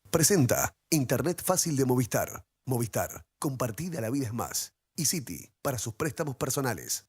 Presenta Internet fácil de Movistar. Movistar, compartida la vida es más. Y Citi, para sus préstamos personales.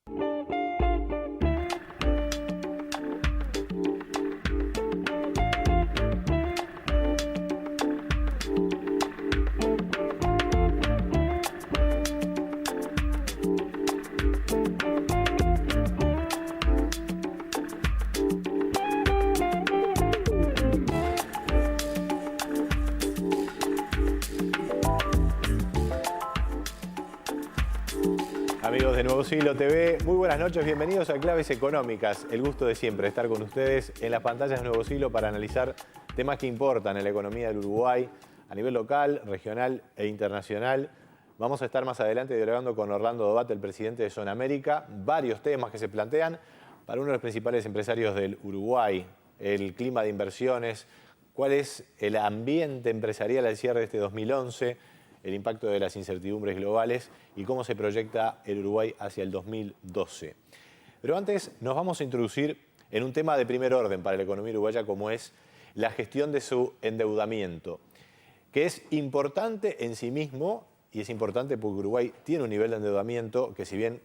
Amigos de Nuevo Siglo TV, muy buenas noches, bienvenidos a Claves Económicas. El gusto de siempre estar con ustedes en las pantallas de Nuevo Siglo para analizar temas que importan en la economía del Uruguay a nivel local, regional e internacional. Vamos a estar más adelante dialogando con Orlando Dobat, el presidente de Zona América, varios temas que se plantean para uno de los principales empresarios del Uruguay, el clima de inversiones, cuál es el ambiente empresarial al cierre de este 2011, el impacto de las incertidumbres globales y cómo se proyecta el Uruguay hacia el 2012. Pero antes nos vamos a introducir en un tema de primer orden para la economía uruguaya, como es la gestión de su endeudamiento, que es importante en sí mismo y es importante porque Uruguay tiene un nivel de endeudamiento que, si bien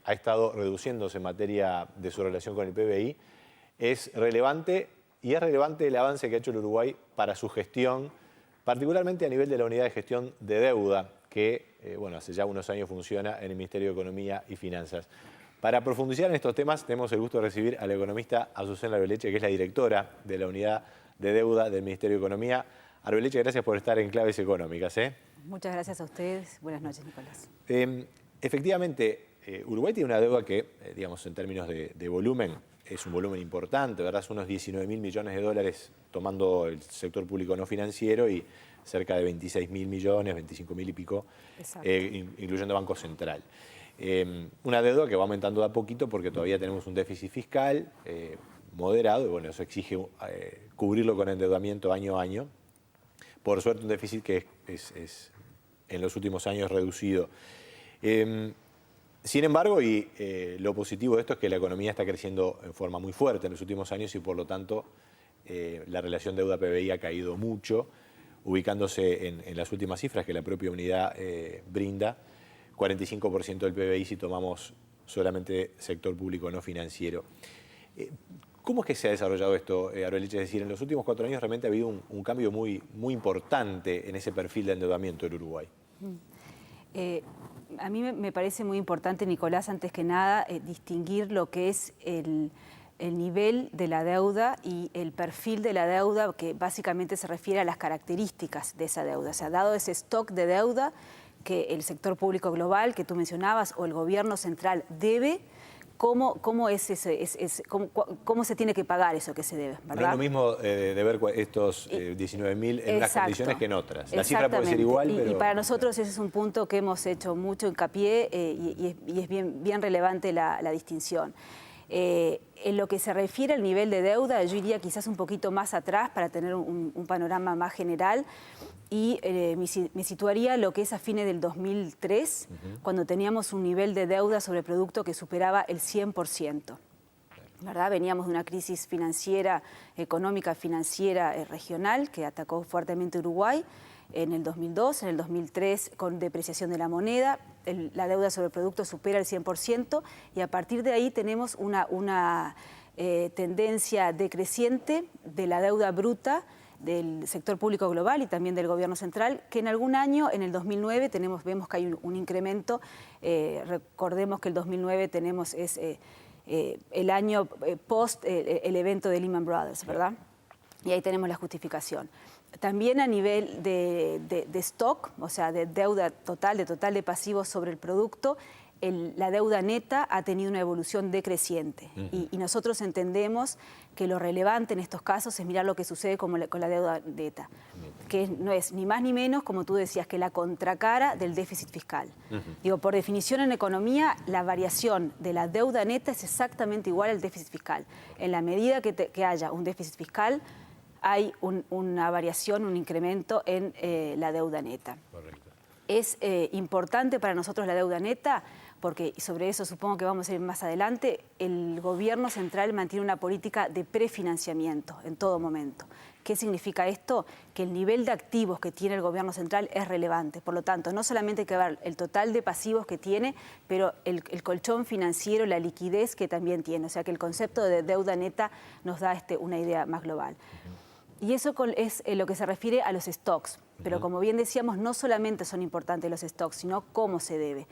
ha estado reduciéndose en materia de su relación con el PBI, es relevante y es relevante el avance que ha hecho el Uruguay para su gestión, particularmente a nivel de la unidad de gestión de deuda, que hace ya unos años funciona en el Ministerio de Economía y Finanzas. Para profundizar en estos temas, tenemos el gusto de recibir a la economista Azucena Arbeleche, que es la directora de la unidad de deuda del Ministerio de Economía. Arbeleche, gracias por estar en Claves Económicas. Muchas gracias a ustedes. Buenas noches, Nicolás. Efectivamente, Uruguay tiene una deuda que, en términos de volumen, es un volumen importante, ¿verdad? Son unos 19.000 millones de dólares tomando el sector público no financiero y cerca de 26.000 millones, 25.000 y pico, incluyendo Banco Central. Una deuda que va aumentando de a poquito porque todavía tenemos un déficit fiscal moderado y eso exige cubrirlo con endeudamiento año a año. Por suerte un déficit que es en los últimos años reducido. Sin embargo, lo positivo de esto es que la economía está creciendo en forma muy fuerte en los últimos años y por lo tanto la relación deuda-PBI ha caído mucho, ubicándose en las últimas cifras que la propia unidad brinda, 45% del PBI si tomamos solamente sector público no financiero. ¿Cómo es que se ha desarrollado esto, Arbeleche? Es decir, en los últimos 4 años realmente ha habido un cambio muy importante en ese perfil de endeudamiento del Uruguay. A mí me parece muy importante, Nicolás, antes que nada, distinguir lo que es el nivel de la deuda y el perfil de la deuda, que básicamente se refiere a las características de esa deuda. O sea, dado ese stock de deuda que el sector público global que tú mencionabas o el gobierno central debe, ¿cómo se tiene que pagar eso que se debe? ¿Verdad? No es lo mismo deber estos 19.000 en unas condiciones que en otras. La cifra puede ser igual, pero... Y para nosotros ese es un punto que hemos hecho mucho hincapié y es bien relevante la distinción. En lo que se refiere al nivel de deuda, yo iría quizás un poquito más atrás para tener un panorama más general y me situaría lo que es a fines del 2003, cuando teníamos un nivel de deuda sobre producto que superaba el 100%. ¿Verdad? Veníamos de una crisis financiera, económica financiera regional que atacó fuertemente Uruguay en el 2002, en el 2003 con depreciación de la moneda, la deuda sobre el producto supera el 100% y a partir de ahí tenemos una tendencia decreciente de la deuda bruta del sector público global y también del gobierno central, que en algún año, en el 2009, vemos que hay un incremento. Recordemos que el 2009 es el año post el evento de Lehman Brothers, ¿verdad? Y ahí tenemos la justificación. También a nivel de stock, o sea, de deuda total, de pasivos sobre el producto, la deuda neta ha tenido una evolución decreciente. Y nosotros entendemos que lo relevante en estos casos es mirar lo que sucede con la deuda neta, que no es ni más ni menos, como tú decías, que la contracara del déficit fiscal. Digo, por definición en economía, la variación de la deuda neta es exactamente igual al déficit fiscal. En la medida que haya un déficit fiscal, hay una variación, un incremento en la deuda neta. Correcto. Es importante para nosotros la deuda neta porque sobre eso supongo que vamos a ir más adelante, el gobierno central mantiene una política de prefinanciamiento en todo momento. ¿Qué significa esto? Que el nivel de activos que tiene el gobierno central es relevante. Por lo tanto, no solamente hay que ver el total de pasivos que tiene, pero el colchón financiero, la liquidez que también tiene. O sea que el concepto de deuda neta nos da una idea más global. Y eso es lo que se refiere a los stocks. Pero como bien decíamos, no solamente son importantes los stocks, sino cómo se debe.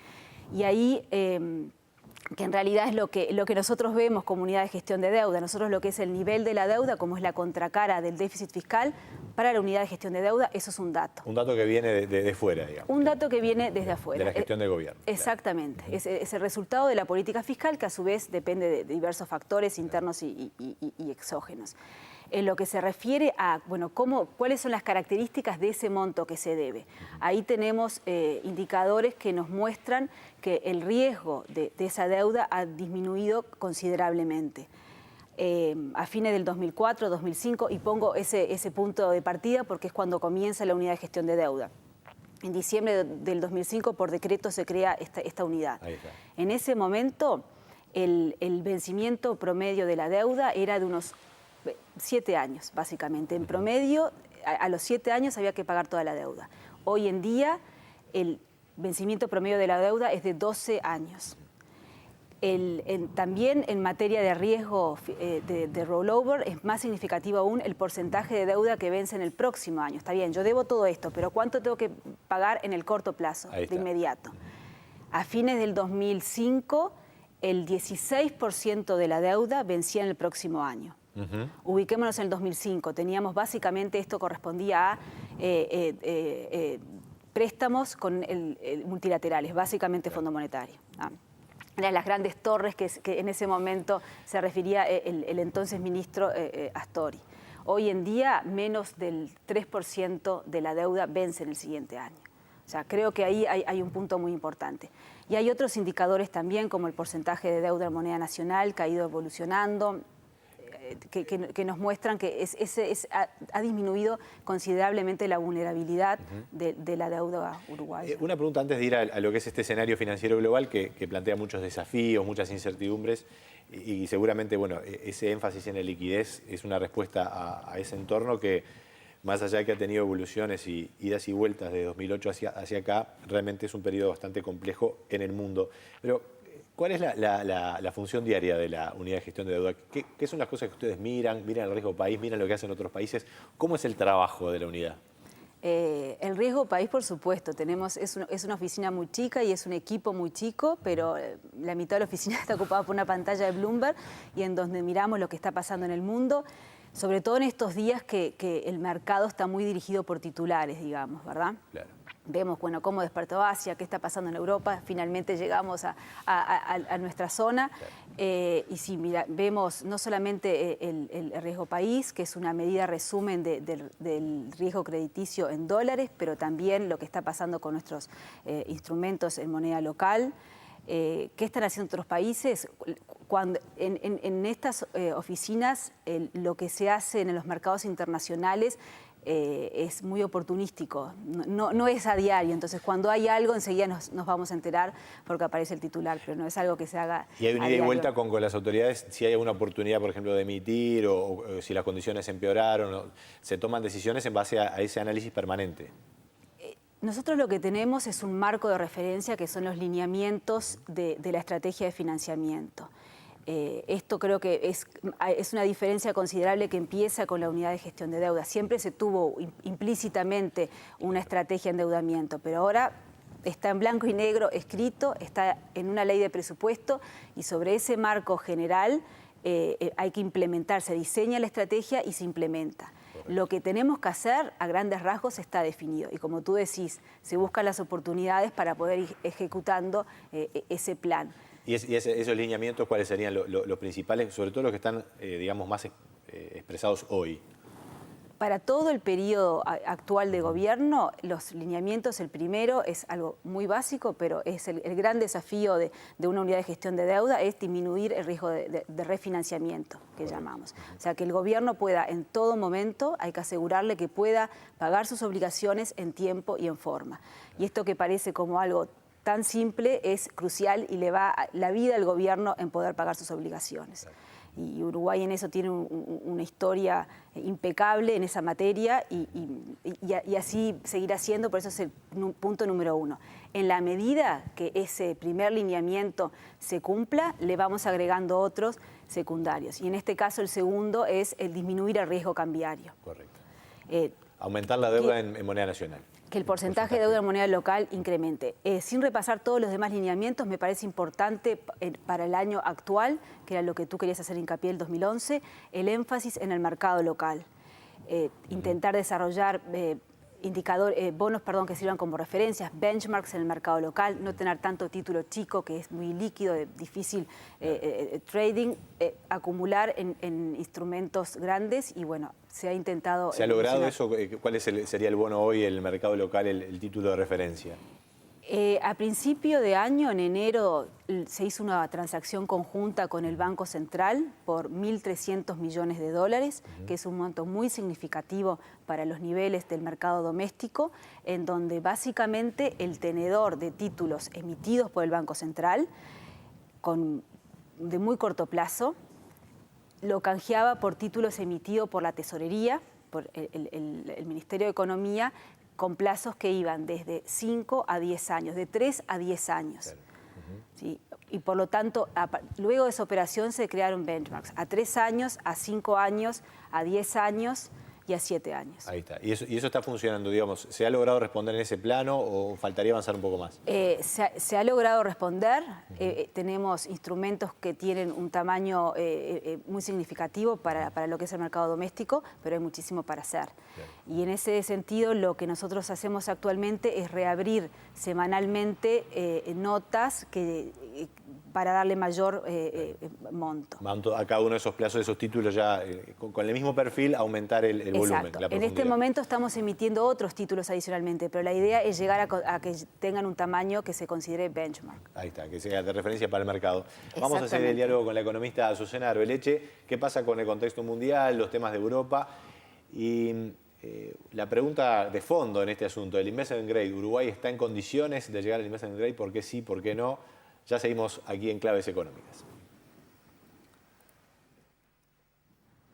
Y ahí, que en realidad es lo que nosotros vemos como unidad de gestión de deuda. Nosotros lo que es el nivel de la deuda, como es la contracara del déficit fiscal, para la unidad de gestión de deuda, eso es un dato. Un dato que viene de fuera, digamos. Un dato que viene desde afuera. De la gestión del gobierno. Exactamente. Es el resultado de la política fiscal, que a su vez depende de diversos factores internos y exógenos. En lo que se refiere a, bueno, cuáles son las características de ese monto que se debe. Ahí tenemos indicadores que nos muestran que el riesgo de esa deuda ha disminuido considerablemente. A fines del 2004, 2005, y pongo ese punto de partida porque es cuando comienza la unidad de gestión de deuda. En diciembre del 2005, por decreto, se crea esta unidad. Ahí está. En ese momento, el vencimiento promedio de la deuda era de unos 7 años, básicamente. En promedio, a los 7 años había que pagar toda la deuda. Hoy en día, el vencimiento promedio de la deuda es de 12 años. También en materia de riesgo de rollover es más significativo aún el porcentaje de deuda que vence en el próximo año. Está bien, yo debo todo esto, pero ¿cuánto tengo que pagar en el corto plazo, de inmediato? A fines del 2005, el 16% de la deuda vencía en el próximo año. Ubiquémonos en el 2005, teníamos básicamente, esto correspondía a préstamos multilaterales, básicamente Fondo Monetario. Eran las grandes torres que en ese momento se refería el entonces ministro Astori. Hoy en día, menos del 3% de la deuda vence en el siguiente año. O sea, creo que ahí hay un punto muy importante. Y hay otros indicadores también, como el porcentaje de deuda en moneda nacional, que ha ido evolucionando, que nos muestran que ha disminuido considerablemente la vulnerabilidad de la deuda uruguaya. Una pregunta antes de ir a lo que es este escenario financiero global que plantea muchos desafíos, muchas incertidumbres y seguramente, bueno, ese énfasis en la liquidez es una respuesta a ese entorno que, más allá de que ha tenido evoluciones y idas y vueltas de 2008 hacia acá, realmente es un periodo bastante complejo en el mundo. Pero, ¿cuál es la función diaria de la unidad de gestión de deuda? ¿Qué son las cosas que ustedes miran? ¿Miran el riesgo país? ¿Miran lo que hacen otros países? ¿Cómo es el trabajo de la unidad? El riesgo país, por supuesto. Es una oficina muy chica y es un equipo muy chico, pero la mitad de la oficina está ocupada por una pantalla de Bloomberg y en donde miramos lo que está pasando en el mundo, sobre todo en estos días que el mercado está muy dirigido por titulares, digamos, ¿verdad? Claro. Vemos, bueno, cómo despertó Asia, qué está pasando en Europa, finalmente llegamos a nuestra zona. Claro. Y sí, mira, vemos no solamente el riesgo país, que es una medida resumen del riesgo crediticio en dólares, pero también lo que está pasando con nuestros instrumentos en moneda local. ¿Qué están haciendo otros países? En estas oficinas, lo que se hace en los mercados internacionales es muy oportunístico, no es a diario. Entonces, cuando hay algo, enseguida nos vamos a enterar porque aparece el titular, pero no es algo que se haga. ¿Y hay una ida y vuelta con las autoridades si hay alguna oportunidad, por ejemplo, de emitir o si las condiciones empeoraron? ¿Se toman decisiones en base a ese análisis permanente? Nosotros lo que tenemos es un marco de referencia que son los lineamientos de la estrategia de financiamiento. Esto creo que es una diferencia considerable que empieza con la unidad de gestión de deuda. Siempre se tuvo implícitamente una estrategia de endeudamiento, pero ahora está en blanco y negro escrito, está en una ley de presupuesto y sobre ese marco general hay que implementar, se diseña la estrategia y se implementa. Lo que tenemos que hacer a grandes rasgos está definido y como tú decís, se buscan las oportunidades para poder ir ejecutando ese plan. ¿Y esos lineamientos cuáles serían los principales, sobre todo los que están, digamos, más expresados hoy? Para todo el periodo actual de gobierno, los lineamientos, el primero es algo muy básico, pero es el gran desafío de una unidad de gestión de deuda, es disminuir el riesgo de refinanciamiento, que llamamos. O sea, que el gobierno pueda en todo momento, hay que asegurarle que pueda pagar sus obligaciones en tiempo y en forma. Y esto que parece como algo tan simple es crucial y le va la vida al gobierno en poder pagar sus obligaciones. Y Uruguay en eso tiene una historia impecable en esa materia y así seguirá siendo, por eso es el punto número 1. En la medida que ese primer lineamiento se cumpla, le vamos agregando otros secundarios. Y en este caso el segundo es el disminuir el riesgo cambiario. Correcto. Aumentar la deuda en moneda nacional. Que el porcentaje de deuda en moneda local incremente. Sin repasar todos los demás lineamientos, me parece importante para el año actual, que era lo que tú querías hacer hincapié el 2011, el énfasis en el mercado local. Intentar desarrollar bonos que sirvan como referencias, benchmarks en el mercado local, no tener tanto título chico que es muy líquido, de difícil trading, acumular en instrumentos grandes y bueno, se ha intentado... ¿Se ha logrado eso? ¿Cuál sería el bono hoy en el mercado local, el título de referencia? A principio de año, en enero, se hizo una transacción conjunta con el Banco Central por 1.300 millones de dólares, que es un monto muy significativo para los niveles del mercado doméstico, en donde básicamente el tenedor de títulos emitidos por el Banco Central, de muy corto plazo, lo canjeaba por títulos emitidos por la Tesorería, por el Ministerio de Economía, con plazos que iban desde 5 a 10 años, de 3 a 10 años. ¿Sí? Y por lo tanto, luego de esa operación se crearon benchmarks a 3 años, a 5 años, a 10 años y a 7 años. Ahí está. ¿Y eso está funcionando, digamos? ¿Se ha logrado responder en ese plano o faltaría avanzar un poco más? Se ha logrado responder. Tenemos instrumentos que tienen un tamaño muy significativo para lo que es el mercado doméstico, pero hay muchísimo para hacer. Bien. Y en ese sentido, lo que nosotros hacemos actualmente es reabrir semanalmente notas para darle mayor monto. A cada uno de esos plazos, de esos títulos ya con el mismo perfil, aumentar el volumen. Exacto. En este momento estamos emitiendo otros títulos adicionalmente, pero la idea es llegar a que tengan un tamaño que se considere benchmark. Ahí está, que sea de referencia para el mercado. Vamos a hacer el diálogo con la economista Azucena Arbeleche. ¿Qué pasa con el contexto mundial, los temas de Europa? Y la pregunta de fondo en este asunto, el investment grade, ¿Uruguay está en condiciones de llegar al investment grade? ¿Por qué sí, por qué no? Ya seguimos aquí en Claves Económicas.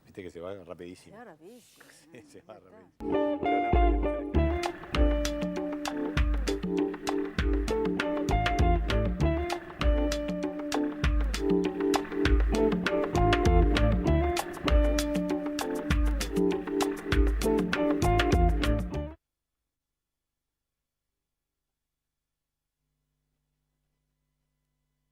Viste que se va rapidísimo. Se va rapidísimo. Se va rapidísimo.